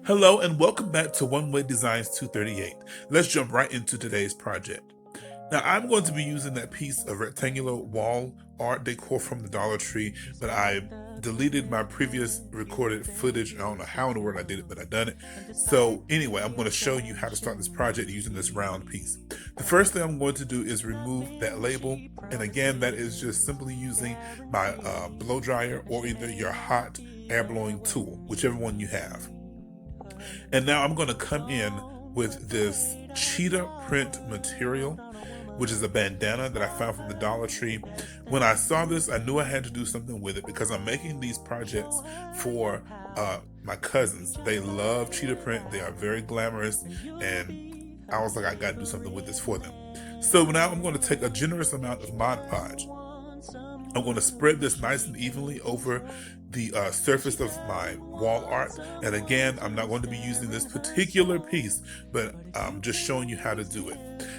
Hello and welcome back to One Way Designs 238. Let's jump right into today's project. Now I'm going to be using that piece of rectangular wall art decor from the Dollar Tree, but I deleted my previous recorded footage. I don't know how in the world I did it, but I done it. So anyway, I'm going to show you how to start this project using this round piece. The first thing I'm going to do is remove that label. And again, that is just simply using my blow dryer or either your hot air blowing tool, whichever one you have. And now I'm going to come in with this cheetah print material, which is a bandana that I found from the Dollar Tree. When I saw this, I knew I had to do something with it because I'm making these projects for my cousins. They love cheetah print. They are very glamorous. And I was like, I got to do something with this for them. So now I'm going to take a generous amount of Mod Podge. I'm going to spread this nice and evenly over the surface of my wall art. And again, I'm not going to be using this particular piece, but I'm just showing you how to do it.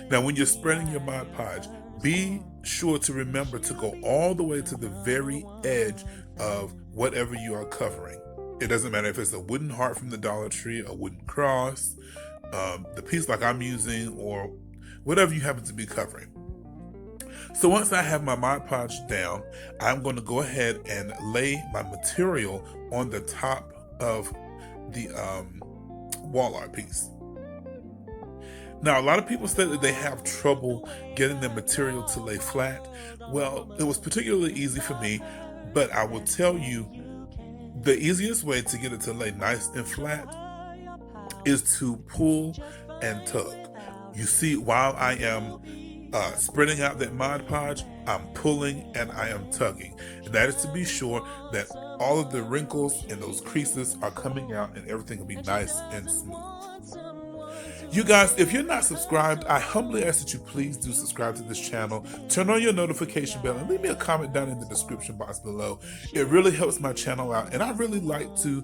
Now, when you're spreading your Mod Podge, be sure to remember to go all the way to the very edge of whatever you are covering. It doesn't matter if it's a wooden heart from the Dollar Tree, a wooden cross, the piece like I'm using, or whatever you happen to be covering. So once I have my Mod Podge down, I'm going to go ahead and lay my material on the top of the wall art piece. Now, a lot of people say that they have trouble getting their material to lay flat. Well, it was particularly easy for me, but I will tell you the easiest way to get it to lay nice and flat is to pull and tug. You see, while I am spreading out that Mod Podge, I'm pulling and I am tugging. And that is to be sure that all of the wrinkles and those creases are coming out and everything will be nice and smooth. You guys, if you're not subscribed, I humbly ask that you please do subscribe to this channel, turn on your notification bell, and leave me a comment down in the description box below. It really helps my channel out, and I really like to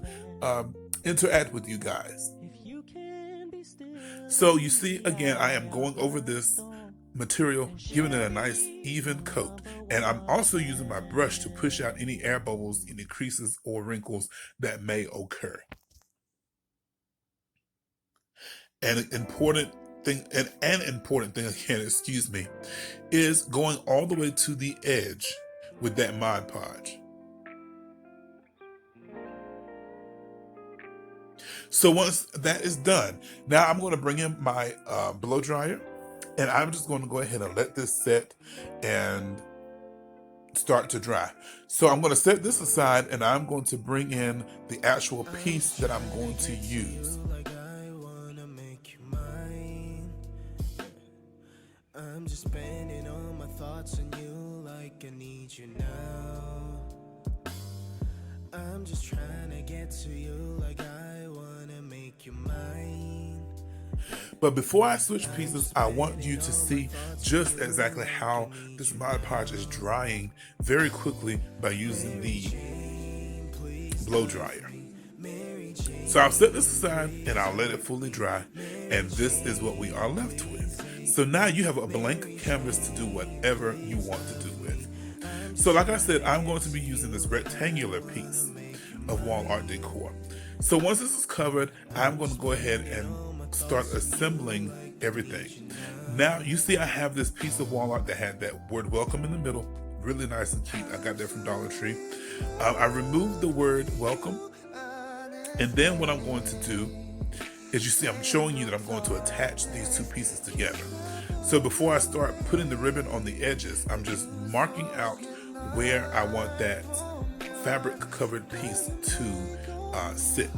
interact with you guys. So you see, again, I am going over this material, giving it a nice even coat, and I'm also using my brush to push out any air bubbles, any creases or wrinkles that may occur. And an important thing again, excuse me, is going all the way to the edge with that Mod Podge. So once that is done, now I'm going to bring in my blow dryer, and I'm just going to go ahead and let this set and start to dry. So I'm going to set this aside, and I'm going to bring in the actual piece that I'm going to use. I'm just spending all my thoughts on you like I need you now. I'm just trying to get to you like I want to make you mine. But before I switch pieces, I want you to see just exactly how this Mod Podge is drying very quickly by using the blow dryer. So I'll set this aside and I'll let it fully dry, and this is what we are left with. So now you have a blank canvas to do whatever you want to do with. So like I said, I'm going to be using this rectangular piece of wall art decor. So once this is covered, I'm going to go ahead and start assembling everything. Now you see I have this piece of wall art that had that word welcome in the middle, really nice and cute. I got that from Dollar Tree. I removed the word welcome, and then what I'm going to do is, you see, I'm showing you that I'm going to attach these two pieces together. So before I start putting the ribbon on the edges, I'm just marking out where I want that fabric covered piece to sit.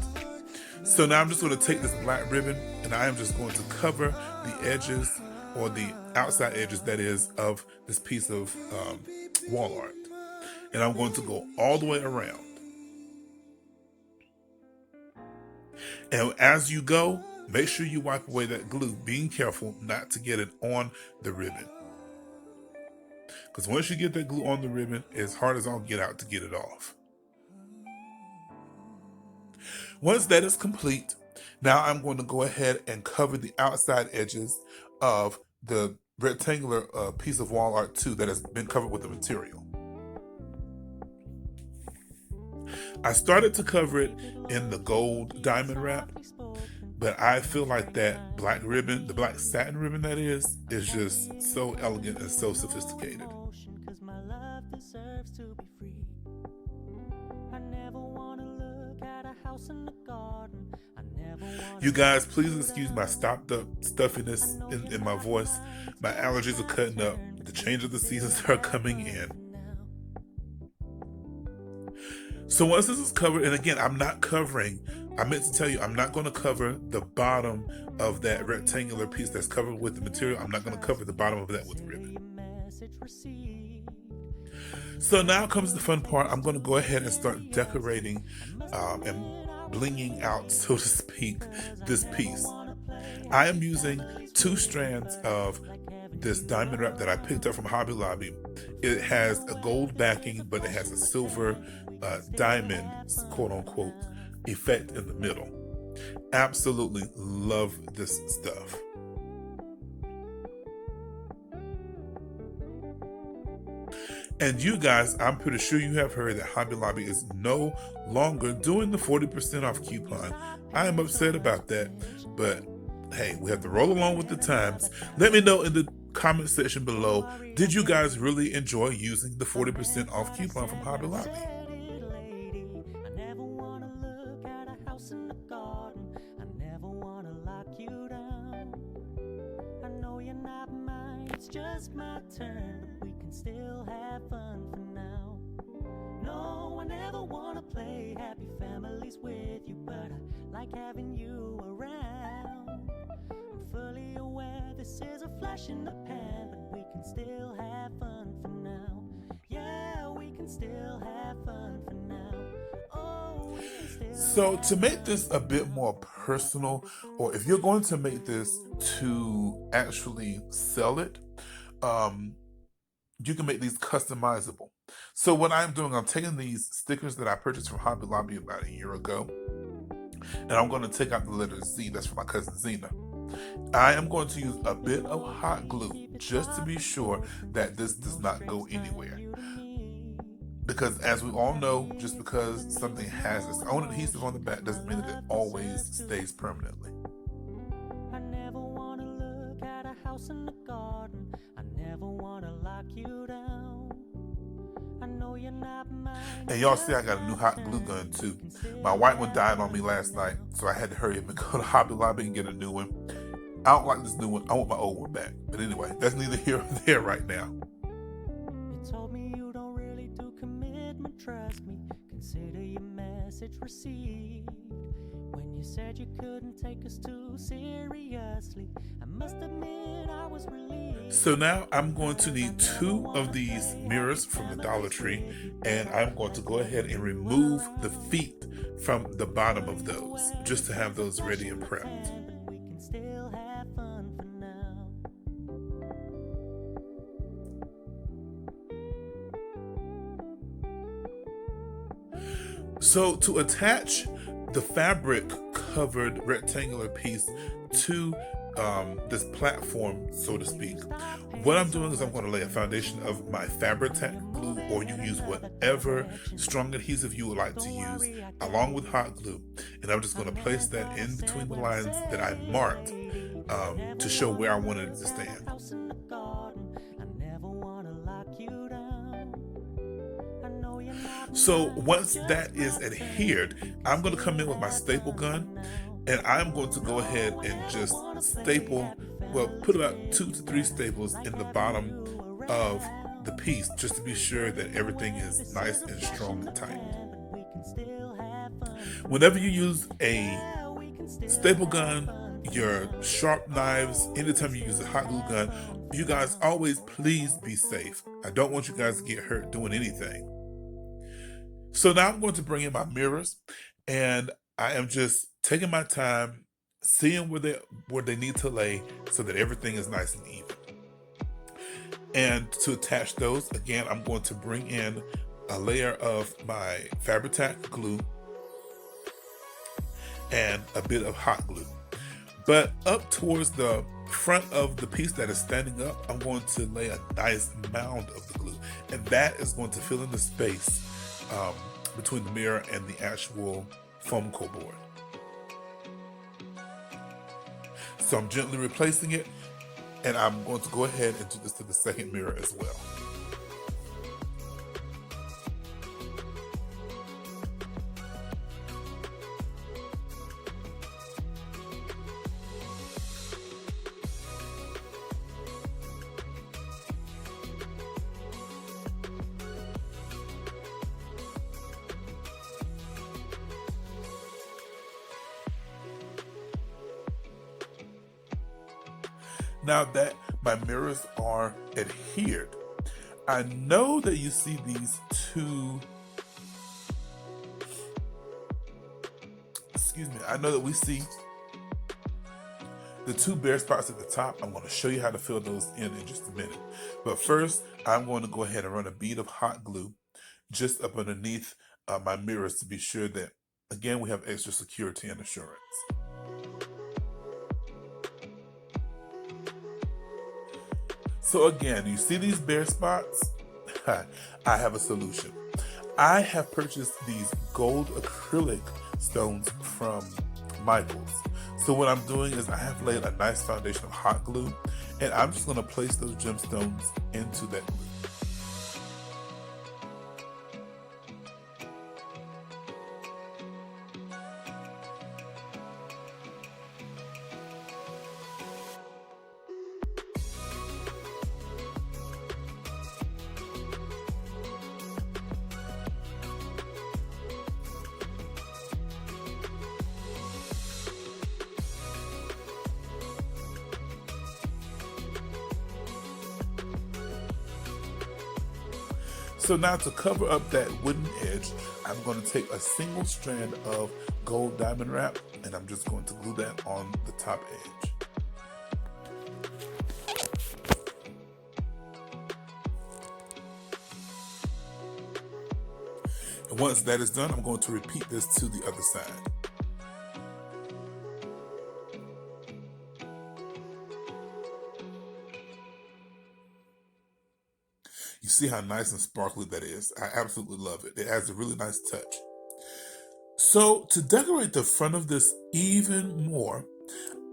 So now I'm just going to take this black ribbon and I am just going to cover the edges, or the outside edges that is, of this piece of wall art. And I'm going to go all the way around. And as you go, make sure you wipe away that glue, being careful not to get it on the ribbon. Because once you get that glue on the ribbon, it's hard as all get out to get it off. Once that is complete, now I'm going to go ahead and cover the outside edges of the rectangular piece of wall art too that has been covered with the material. I started to cover it in the gold diamond wrap, but I feel like that black ribbon, the black satin ribbon that is just so elegant and so sophisticated. You guys, please excuse my stopped up stuffiness in my voice. My allergies are cutting up. The change of the seasons are coming in. So once this is covered, and again, I meant to tell you, I'm not going to cover the bottom of that rectangular piece that's covered with the material. I'm not going to cover the bottom of that with ribbon. So now comes the fun part. I'm going to go ahead and start decorating and blinging out, so to speak, this piece. I am using 2 strands of this diamond wrap that I picked up from Hobby Lobby. It has a gold backing, but it has a silver diamond, quote unquote, effect in the middle. Absolutely love this stuff. And you guys, I'm pretty sure you have heard that Hobby Lobby is no longer doing the 40% off coupon. I am upset about that, but hey, we have to roll along with the times. Let me know in the comment section below, did you guys really enjoy using the 40% off coupon from Hobby Lobby? It's just my turn, but we can still have fun for now. No, I never wanna play happy families with you, but I like having you around. I'm fully aware this is a flash in the pan, but we can still have fun for now. Yeah, we can still have fun for now. Oh, so to make this a bit more personal, or if you're going to make this to actually sell it, you can make these customizable. So what I'm doing, I'm taking these stickers that I purchased from Hobby Lobby about a year ago, and I'm going to take out the letter Z. That's for my cousin Zena. I am going to use a bit of hot glue just to be sure that this does not go anywhere. Because as we all know, just because something has its own adhesive on the back doesn't mean that it always stays permanently. I never want to look at a house in the garden. I never want to lock you down. I know you're not mine. And y'all see I got a new hot glue gun too. My white one died on me last night, so I had to hurry up and go to Hobby Lobby and get a new one. I don't like this new one. I want my old one back. But anyway, that's neither here nor there right now. You told me you don't really do commitment, trust me. Consider your message received. When you said you couldn't take us too seriously, I must admit I was relieved. So now I'm going to need 2 of these mirrors from the Dollar Tree, and I'm going to go ahead and remove the feet from the bottom of those, just to have those ready and prepped. We can still have fun for now. So to attach the fabric covered rectangular piece to this platform, so to speak, what I'm doing is I'm going to lay a foundation of my Fabri-Tac glue, or you use whatever strong adhesive you would like to use, along with hot glue, and I'm just going to place that in between the lines that I marked to show where I wanted it to stand. So once that is adhered, I'm going to come in with my staple gun, and I'm going to go ahead and just staple, well, put about 2 to 3 staples in the bottom of the piece, just to be sure that everything is nice and strong and tight. Whenever you use a staple gun, your sharp knives, anytime you use a hot glue gun, you guys always please be safe. I don't want you guys to get hurt doing anything. So now I'm going to bring in my mirrors, and I am just taking my time, seeing where they need to lay so that everything is nice and even. And to attach those, again, I'm going to bring in a layer of my Fabri-Tac glue and a bit of hot glue. But up towards the front of the piece that is standing up, I'm going to lay a nice mound of the glue, and that is going to fill in the space between the mirror and the actual foam core board. So I'm gently replacing it, and I'm going to go ahead and do this to the second mirror as well. Now that my mirrors are adhered, I know that you see these two, I know that we see the two bare spots at the top. I'm going to show you how to fill those in just a minute. But first, I'm going to go ahead and run a bead of hot glue just up underneath my mirrors to be sure that, again, we have extra security and assurance. So again, you see these bare spots? I have a solution. I have purchased these gold acrylic stones from Michaels. So what I'm doing is I have laid a nice foundation of hot glue, and I'm just going to place those gemstones into that glue. So now to cover up that wooden edge, I'm going to take a single strand of gold diamond wrap, and I'm just going to glue that on the top edge. And once that is done, I'm going to repeat this to the other side. You see how nice and sparkly that is. I absolutely love it. It adds a really nice touch. So to decorate the front of this even more,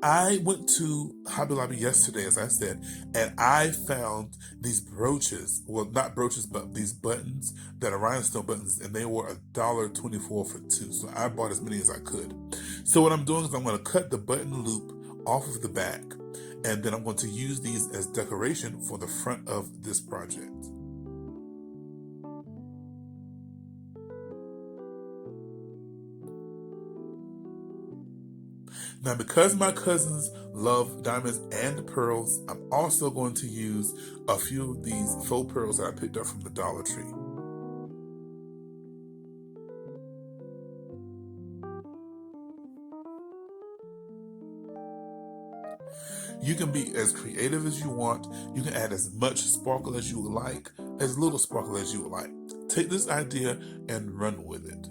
I went to Hobby Lobby yesterday, as I said, and I found these brooches. Well, not brooches, but these buttons that are rhinestone buttons, and they were $1.24 for two. So I bought as many as I could. So what I'm doing is I'm going to cut the button loop off of the back, and then I'm going to use these as decoration for the front of this project. Now, because my cousins love diamonds and pearls, I'm also going to use a few of these faux pearls that I picked up from the Dollar Tree. You can be as creative as you want. You can add as much sparkle as you would like, as little sparkle as you would like. Take this idea and run with it.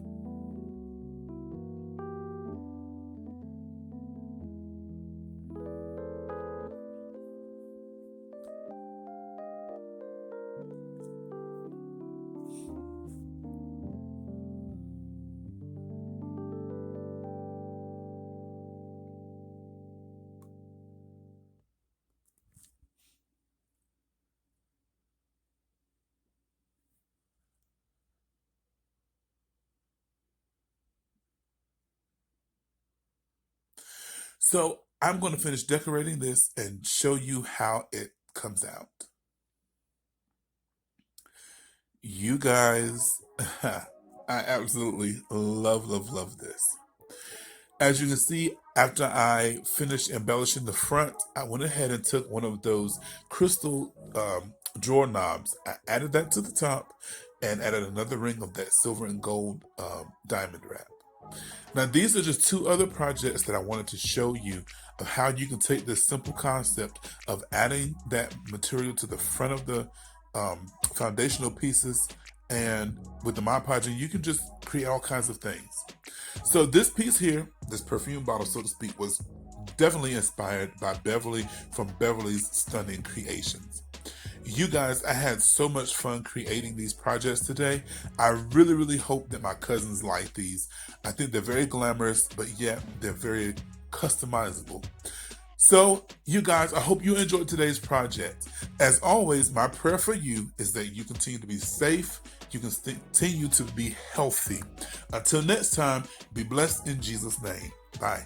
So I'm going to finish decorating this and show you how it comes out. You guys, I absolutely love this. As you can see, after I finished embellishing the front, I went ahead and took one of those crystal drawer knobs. I added that to the top and added another ring of that silver and gold diamond wrap. Now, these are just two other projects that I wanted to show you of how you can take this simple concept of adding that material to the front of the foundational pieces, and with the Mod Podge, you can just create all kinds of things. So this piece here, this perfume bottle, so to speak, was definitely inspired by Beverly from Beverly's Stunning Creations. You guys, I had so much fun creating these projects today. I really, really hope that my cousins like these. I think they're very glamorous, but yet they're very customizable. So, you guys, I hope you enjoyed today's project. As always, my prayer for you is that you continue to be safe, you can continue to be healthy. Until next time, be blessed in Jesus' name. Bye.